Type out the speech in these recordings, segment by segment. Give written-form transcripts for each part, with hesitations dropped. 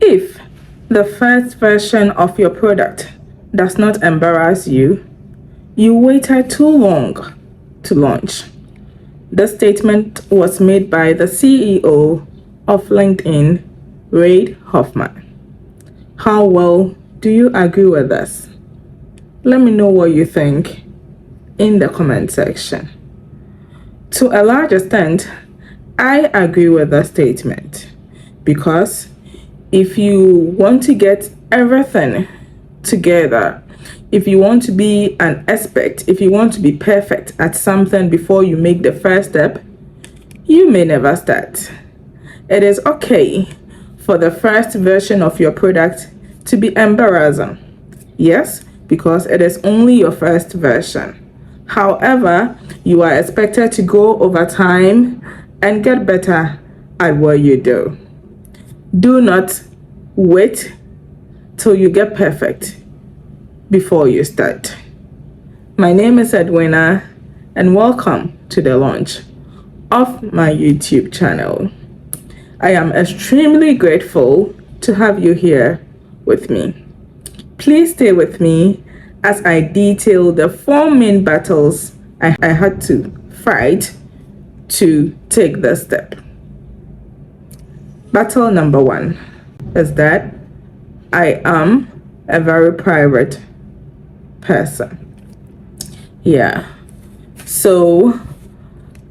If the first version of your product does not embarrass you, you waited too long to launch. This statement was made by the CEO of LinkedIn, Reid Hoffman. How well do you agree with this? Let me know what you think in the comment section. To a large extent, I agree with the statement because if you want to get everything together, if you want to be an expert, if you want to be perfect at something before you make the first step, you may never start. It is okay for the first version of your product to be embarrassing. Yes, because it is only your first version. However, you are expected to grow over time and get better at what you do. Do not wait till you get perfect before you start. My name is Edwina, and welcome to the launch of my YouTube channel. I am extremely grateful to have you here with me. Please stay with me as I detail the 4 main battles I had to fight to take this step. Battle number 1 is that I am a very private person. Yeah, so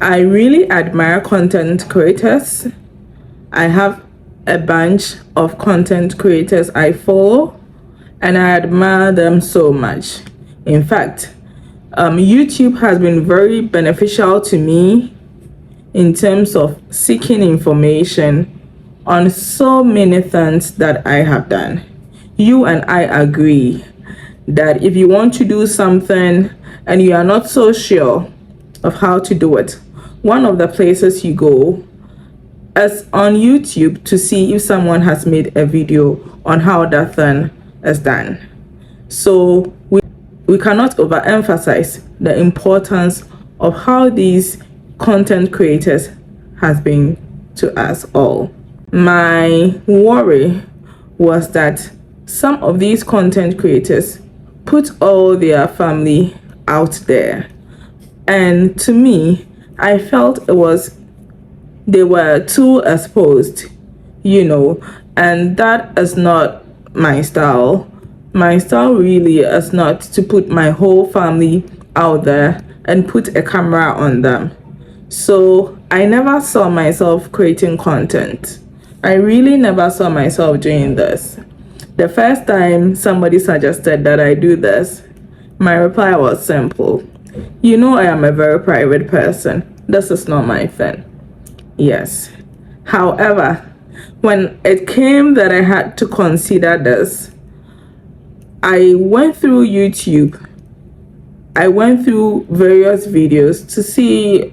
I really admire content creators. I have a bunch of content creators I follow, and I admire them so much. In fact, YouTube has been very beneficial to me in terms of seeking information on so many things that I have done. You and I agree that if you want to do something and you are not so sure of how to do it, one of the places you go is on YouTube to see if someone has made a video on how that thing is done. So we cannot overemphasize the importance of how these content creators has been to us all. My worry was that some of these content creators put all their family out there, and to me, I felt they were too exposed, and that is not my style. My style really is not to put my whole family out there and put a camera on them. So I never saw myself creating content. I really never saw myself doing this. The first time somebody suggested that I do this, my reply was simple. I am a very private person. This is not my thing. Yes. However, when it came that I had to consider this, I went through YouTube. I went through various videos to see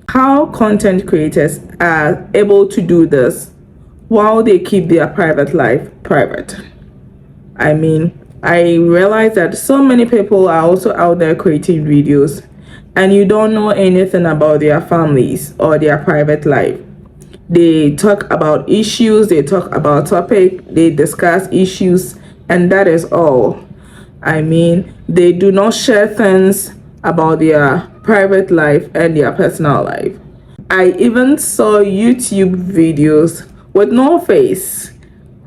how content creators are able to do this while they keep their private life private. I realized that so many people are also out there creating videos, and you don't know anything about their families or their private life. They talk about issues, they talk about topic, they discuss issues, and that is all. They do not share things about their private life and their personal life. I even saw YouTube videos with no face,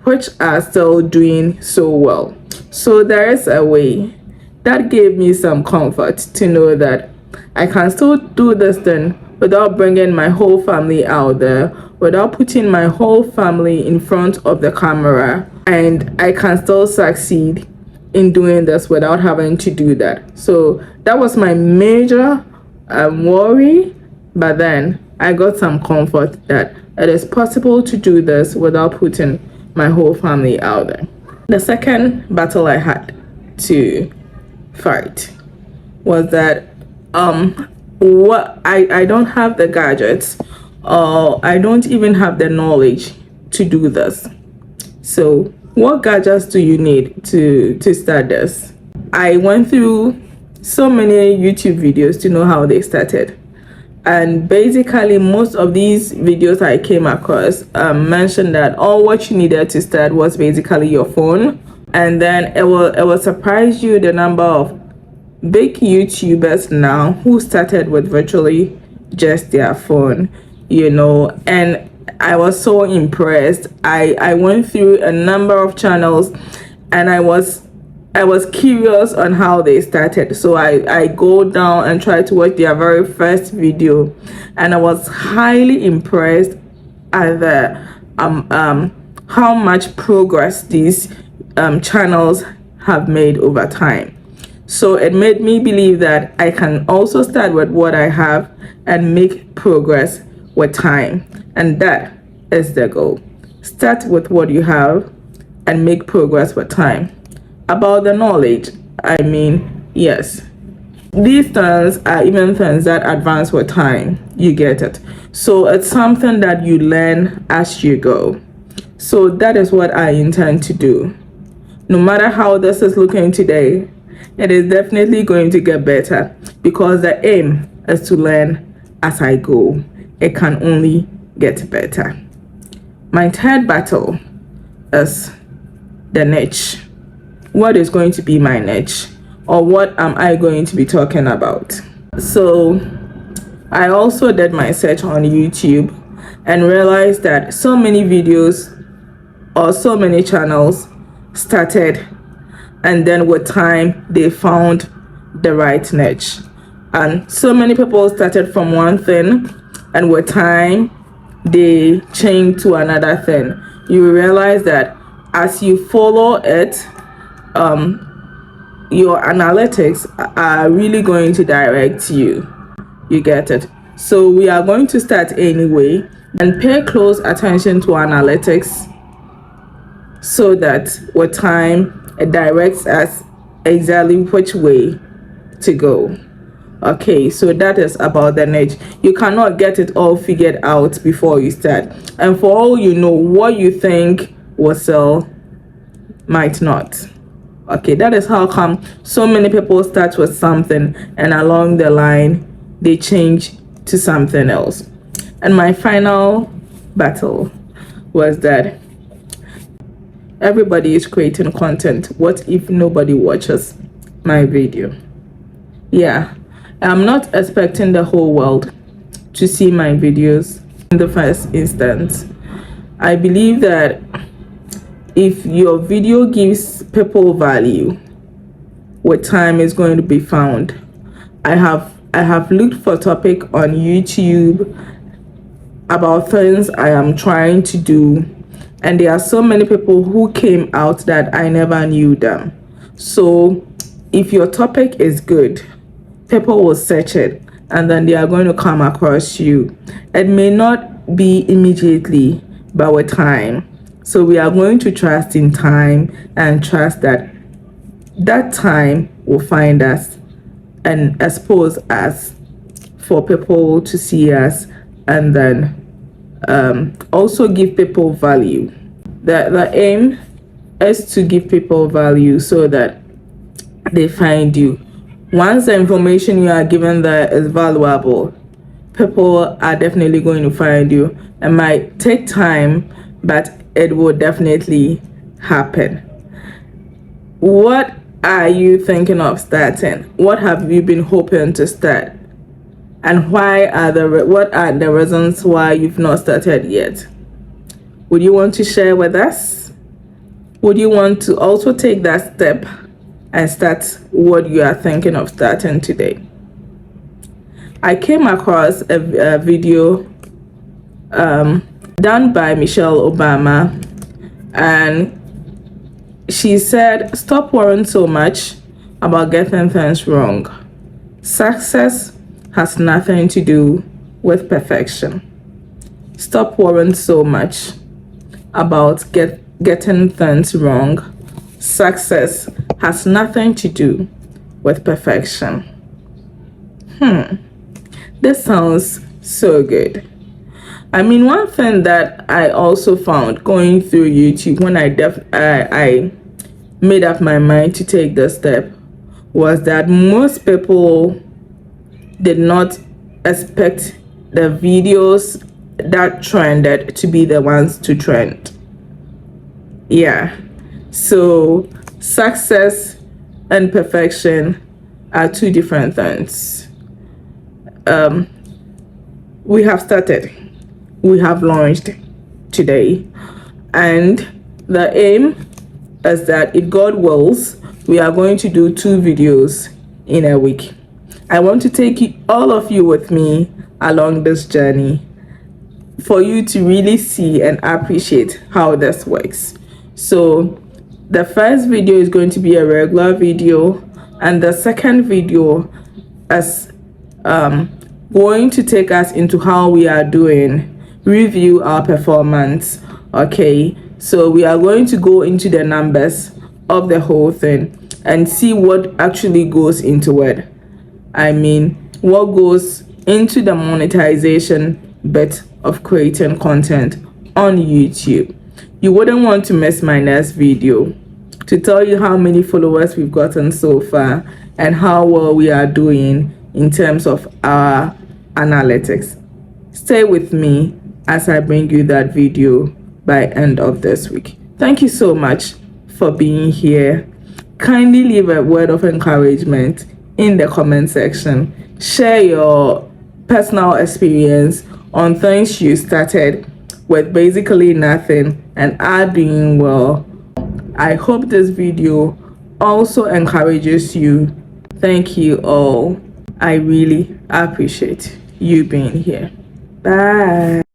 which are still doing so well. So there is a way. That gave me some comfort to know that I can still do this thing without bringing my whole family out there, without putting my whole family in front of the camera, and I can still succeed in doing this without having to do that. So that was my major worry, but then I got some comfort that it is possible to do this without putting my whole family out there. The second battle I had to fight was that I don't have the gadgets, or I don't even have the knowledge to do this. So what gadgets do you need to start this? I went through so many YouTube videos to know how they started. And basically most of these videos I came across mentioned that all what you needed to start was basically your phone, and then it will surprise you the number of big YouTubers now who started with virtually just their phone, and I was so impressed. I went through a number of channels, and I was curious on how they started. So I go down and try to watch their very first video, and I was highly impressed at the how much progress these channels have made over time. So it made me believe that I can also start with what I have and make progress with time. And that is the goal. Start with what you have and make progress with time. About the knowledge, I mean, yes, these things are even things that advance with time. You get it? So it's something that you learn as you go. So that is what I intend to do. No matter how this is looking today, it is definitely going to get better, because the aim is to learn as I go. It can only get better. My third battle is the niche. What is going to be my niche, or what am I going to be talking about? So I also did my search on YouTube and realized that so many videos or so many channels started, and then with time they found the right niche. And so many people started from one thing, and with time they changed to another thing. You realize that as you follow it, your analytics are really going to direct you. You get it? So we are going to start anyway and pay close attention to analytics, so that with time it directs us exactly which way to go. Okay, so that is about the niche. You cannot get it all figured out before you start, and for all you know, what you think will sell might not. Okay, that is how come so many people start with something and along the line they change to something else. And my final battle was that everybody is creating content. What if nobody watches my video? Yeah, I'm not expecting the whole world to see my videos in the first instance. I believe that if your video gives people value, with time is going to be found. I have looked for topic on YouTube about things I am trying to do, and there are so many people who came out that I never knew them. So if your topic is good, people will search it, and then they are going to come across you. It may not be immediately, but with time. So we are going to trust in time, and trust that that time will find us and expose us for people to see us, and then also give people value. The aim is to give people value so that they find you. Once the information you are given there is valuable, people are definitely going to find you. It might take time, but it will definitely happen. What are you thinking of starting? What have you been hoping to start? And what are the reasons why you've not started yet? Would you want to share with us? Would you want to also take that step and start what you are thinking of starting today? I came across a video done by Michelle Obama, and she said, stop worrying so much about getting things wrong. Success has nothing to do with perfection. Stop worrying so much about getting things wrong. Success has nothing to do with perfection. This sounds so good. I mean, one thing that I also found going through YouTube when I made up my mind to take the step was that most people did not expect the videos that trended to be the ones to trend. Yeah. So success and perfection are two different things. We have started. We have launched today. And the aim is that if God wills, we are going to do 2 videos in a week. I want to take all of you with me along this journey for you to really see and appreciate how this works. So the first video is going to be a regular video, and the second video is going to take us into how we are doing, review our performance. Okay, so we are going to go into the numbers of the whole thing and see what actually goes into it. I mean, what goes into the monetization bit of creating content on YouTube. You wouldn't want to miss my next video to tell you how many followers we've gotten so far and how well we are doing in terms of our analytics. Stay with me as I bring you that video by end of this week. Thank you so much for being here. Kindly leave a word of encouragement in the comment section. Share your personal experience on things you started with basically nothing and are doing well. I hope this video also encourages you. Thank you all. I really appreciate you being here. Bye.